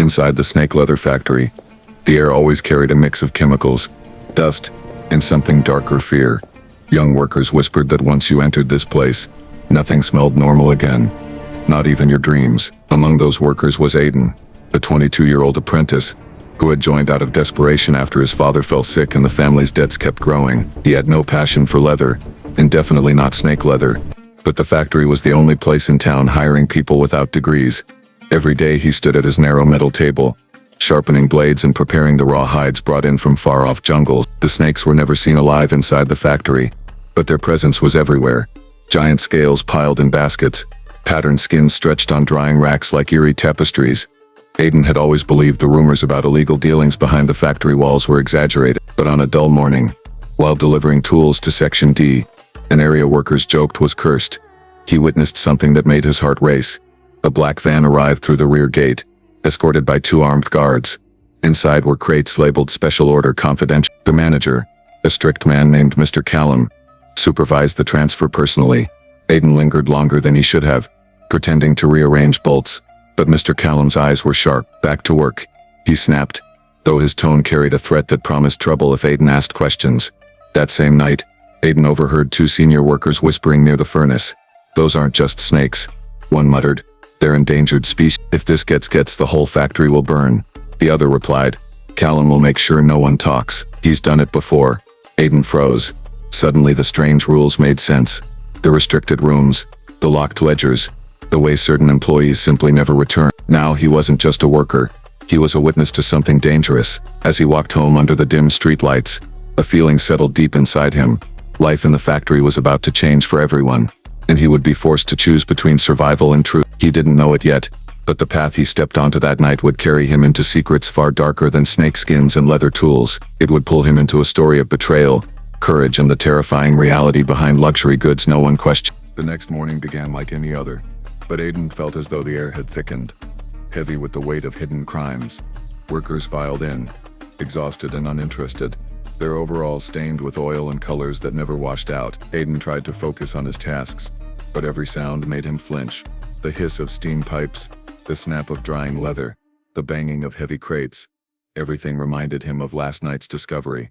Inside the snake leather factory, the air always carried a mix of chemicals, dust, and something darker: fear. Young workers whispered that once you entered this place, nothing smelled normal again. Not even your dreams. Among those workers was Aiden, a 22-year-old apprentice, who had joined out of desperation after his father fell sick and the family's debts kept growing. He had no passion for leather, and definitely not snake leather, but the factory was the only place in town hiring people without degrees. Every day he stood at his narrow metal table, sharpening blades and preparing the raw hides brought in from far-off jungles. The snakes were never seen alive inside the factory, but their presence was everywhere. Giant scales piled in baskets, patterned skins stretched on drying racks like eerie tapestries. Aiden had always believed the rumors about illegal dealings behind the factory walls were exaggerated, but on a dull morning, while delivering tools to Section D, an area workers joked was cursed. He witnessed something that made his heart race. A black van arrived through the rear gate, escorted by 2 armed guards. Inside were crates labeled Special Order Confidential. The manager, a strict man named Mr. Callum, supervised the transfer personally. Aiden lingered longer than he should have, pretending to rearrange bolts, but Mr. Callum's eyes were sharp. Back to work, he snapped, though his tone carried a threat that promised trouble if Aiden asked questions. That same night, Aiden overheard 2 senior workers whispering near the furnace. "Those aren't just snakes," one muttered. "They're endangered species. If this gets, the whole factory will burn." The other replied, "Callum will make sure no one talks. He's done it before." Aiden froze. Suddenly the strange rules made sense. The restricted rooms, the locked ledgers, the way certain employees simply never returned. Now he wasn't just a worker, he was a witness to something dangerous. As he walked home under the dim streetlights, a feeling settled deep inside him. Life in the factory was about to change for everyone, and he would be forced to choose between survival and truth. He didn't know it yet, but the path he stepped onto that night would carry him into secrets far darker than snake skins and leather tools. It would pull him into a story of betrayal, courage, and the terrifying reality behind luxury goods no one questioned. The next morning began like any other, but Aiden felt as though the air had thickened, heavy with the weight of hidden crimes. Workers filed in, exhausted and uninterested, their overalls stained with oil and colors that never washed out. Aiden tried to focus on his tasks, but every sound made him flinch. The hiss of steam pipes, the snap of drying leather, the banging of heavy crates. Everything reminded him of last night's discovery.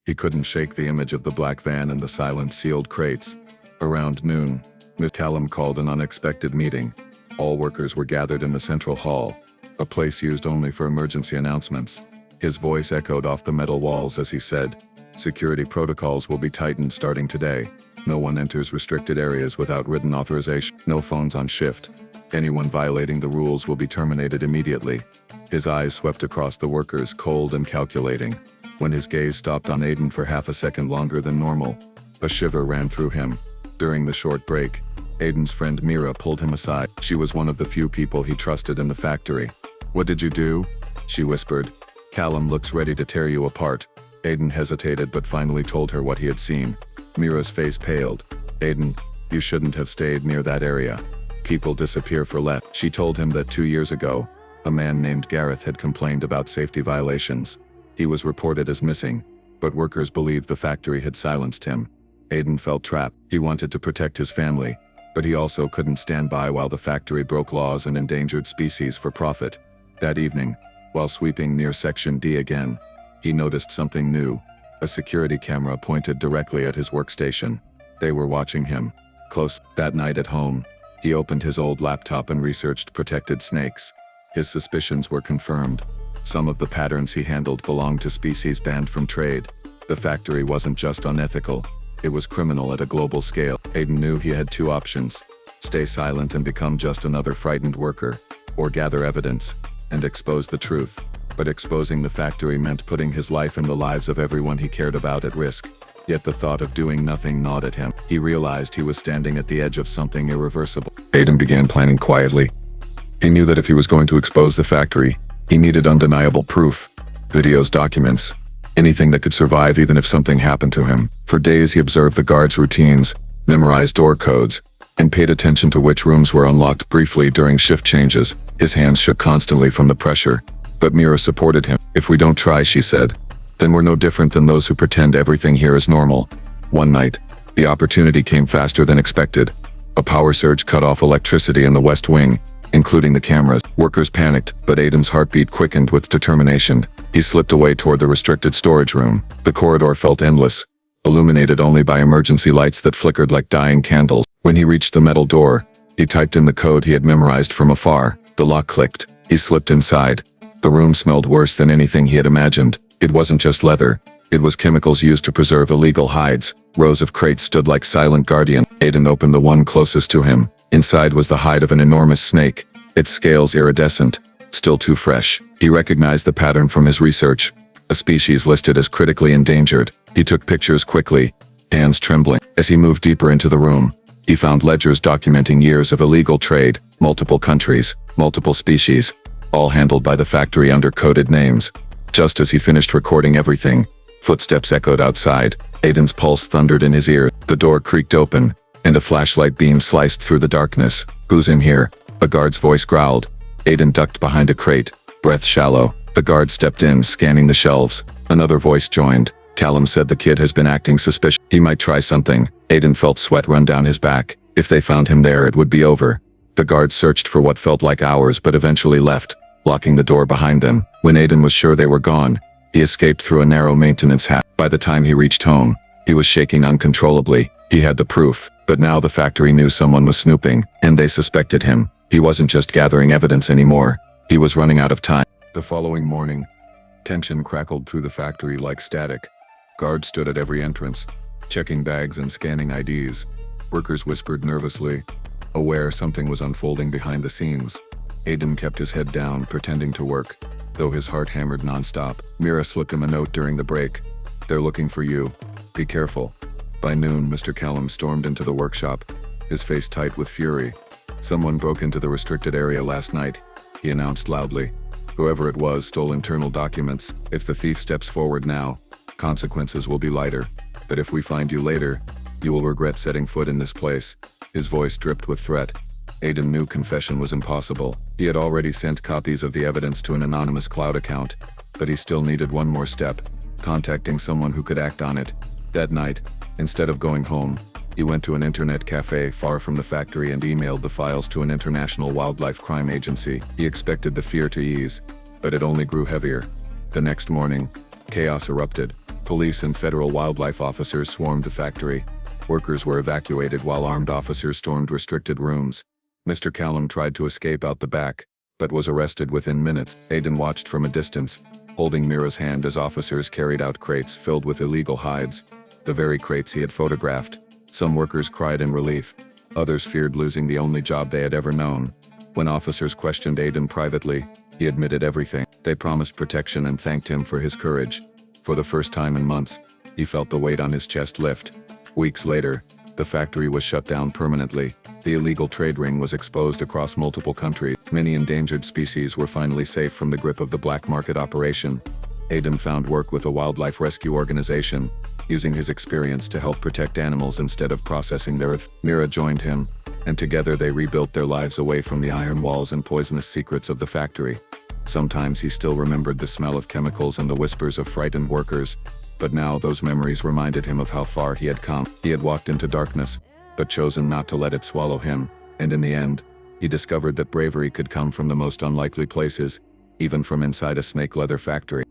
He couldn't shake the image of the black van and the silent sealed crates. Around noon, Mr. Callum called an unexpected meeting. All workers were gathered in the central hall, a place used only for emergency announcements. His voice echoed off the metal walls as he said, "Security protocols will be tightened starting today. No one enters restricted areas without written authorization. No phones on shift. Anyone violating the rules will be terminated immediately." His eyes swept across the workers, cold and calculating. When his gaze stopped on Aiden for half a second longer than normal, a shiver ran through him. During the short break, Aiden's friend Mira pulled him aside. She was one of the few people he trusted in the factory. "What did you do?" she whispered. "Callum looks ready to tear you apart." Aiden hesitated but finally told her what he had seen. Mira's face paled. "Aiden, you shouldn't have stayed near that area. People disappear for less." She told him that 2 years ago, a man named Gareth had complained about safety violations. He was reported as missing, but workers believed the factory had silenced him. Aiden felt trapped. He wanted to protect his family, but he also couldn't stand by while the factory broke laws and endangered species for profit. That evening, while sweeping near Section D again, he noticed something new. A security camera pointed directly at his workstation. They were watching him close. That night at home, he opened his old laptop and researched protected snakes. His suspicions were confirmed. Some of the patterns he handled belonged to species banned from trade. The factory wasn't just unethical, it was criminal at a global scale. Aiden knew he had 2 options: stay silent and become just another frightened worker, or gather evidence and expose the truth. But exposing the factory meant putting his life and the lives of everyone he cared about at risk. Yet the thought of doing nothing gnawed at him. He realized he was standing at the edge of something irreversible. Aiden began planning quietly. He knew that if he was going to expose the factory, he needed undeniable proof. Videos, documents, anything that could survive even if something happened to him. For days he observed the guards' routines, memorized door codes, and paid attention to which rooms were unlocked. Briefly during shift changes, his hands shook constantly from the pressure. But Mira supported him. "If we don't try," she said, "then we're no different than those who pretend everything here is normal." One night, the opportunity came faster than expected. A power surge cut off electricity in the West Wing, including the cameras. Workers panicked, but Aiden's heartbeat quickened with determination. He slipped away toward the restricted storage room. The corridor felt endless, illuminated only by emergency lights that flickered like dying candles. When he reached the metal door, he typed in the code he had memorized from afar. The lock clicked. He slipped inside. The room smelled worse than anything he had imagined. It wasn't just leather. It was chemicals used to preserve illegal hides. Rows of crates stood like silent guardians. Aiden opened the one closest to him. Inside was the hide of an enormous snake, its scales iridescent, still too fresh. He recognized the pattern from his research, a species listed as critically endangered. He took pictures quickly, hands trembling. As he moved deeper into the room, he found ledgers documenting years of illegal trade, multiple countries, multiple species, all handled by the factory under coded names. Just as he finished recording everything, footsteps echoed outside. Aiden's pulse thundered in his ear. The door creaked open, and a flashlight beam sliced through the darkness. "Who's in here?" a guard's voice growled. Aiden ducked behind a crate, breath shallow. The guard stepped in, scanning the shelves. Another voice joined. "Callum said the kid has been acting suspicious. He might try something." Aiden felt sweat run down his back. If they found him there, it would be over. The guard searched for what felt like hours but eventually left, locking the door behind them. When Aiden was sure they were gone, he escaped through a narrow maintenance hatch. By the time he reached home, he was shaking uncontrollably. He had the proof, but now the factory knew someone was snooping, and they suspected him. He wasn't just gathering evidence anymore. He was running out of time. The following morning, tension crackled through the factory like static. Guards stood at every entrance, checking bags and scanning IDs. Workers whispered nervously, aware something was unfolding behind the scenes. Aiden kept his head down, pretending to work, though his heart hammered nonstop. Mira slipped him a note during the break. "They're looking for you. Be careful." By noon, Mr. Callum stormed into the workshop, his face tight with fury. "Someone broke into the restricted area last night," he announced loudly. "Whoever it was stole internal documents. If the thief steps forward now, consequences will be lighter. But if we find you later, you will regret setting foot in this place." His voice dripped with threat. Aiden knew confession was impossible. He had already sent copies of the evidence to an anonymous cloud account, but he still needed one more step, contacting someone who could act on it. That night, instead of going home, he went to an internet cafe far from the factory and emailed the files to an international wildlife crime agency. He expected the fear to ease, but it only grew heavier. The next morning, chaos erupted. Police and federal wildlife officers swarmed the factory. Workers were evacuated while armed officers stormed restricted rooms. Mr. Callum tried to escape out the back, but was arrested within minutes. Aiden watched from a distance, holding Mira's hand as officers carried out crates filled with illegal hides, the very crates he had photographed. Some workers cried in relief. Others feared losing the only job they had ever known. When officers questioned Aiden privately, he admitted everything. They promised protection and thanked him for his courage. For the first time in months, he felt the weight on his chest lift. Weeks later, the factory was shut down permanently. The illegal trade ring was exposed across multiple countries. Many endangered species were finally safe from the grip of the black market operation. Aiden found work with a wildlife rescue organization, using his experience to help protect animals instead of processing their earth. Mira joined him, and together they rebuilt their lives away from the iron walls and poisonous secrets of the factory. Sometimes he still remembered the smell of chemicals and the whispers of frightened workers, but now those memories reminded him of how far he had come. He had walked into darkness, but chosen not to let it swallow him, and in the end, he discovered that bravery could come from the most unlikely places, even from inside a snake leather factory.